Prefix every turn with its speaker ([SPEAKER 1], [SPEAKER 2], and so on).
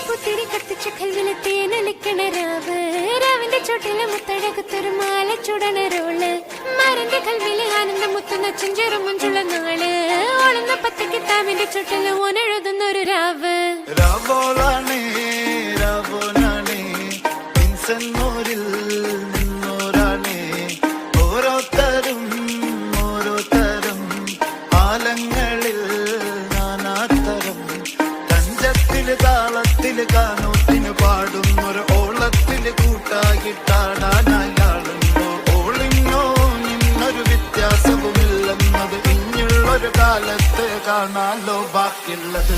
[SPEAKER 1] പുത്തിരി കത്തിച്ച കൽവിലെ തേനലിക്കണ രാവ് രാവിന്റെ ചുട്ടില് മുത്തഴകത്തൊരു മാല ചുടണ റോള് മരന്റെ കൽവിലെ ആനന്ദം മുത്തുന്ന ചെഞ്ചെറു മുഞ്ചുള്ള നാള് ഓളുന്ന പത്തക്ക് താവിന്റെ ചുട്ടില് ഓനെഴുതുന്നൊരു രാവ്
[SPEAKER 2] രാവോളാണേ രാവോനാണേ പിൻസന്നൂരിൽ നിന്നോരാണേ ഓരോരുത്തരും ആലങ്ങളിൽ നാനാത്തരം തഞ്ചത്തില് താളത്തില് കാനോത്തിന് പാടുന്നൊരു ഓളത്തില് കൂട്ടാകിട്ടാടാനായാളുണ്ടോ ഓളിന്നോ നിന്നൊരു വ്യത്യാസവുമില്ലെന്നത് ഇനിയുള്ളൊരു കാലത്ത് കാണാലോ ബാക്കിയുള്ളത്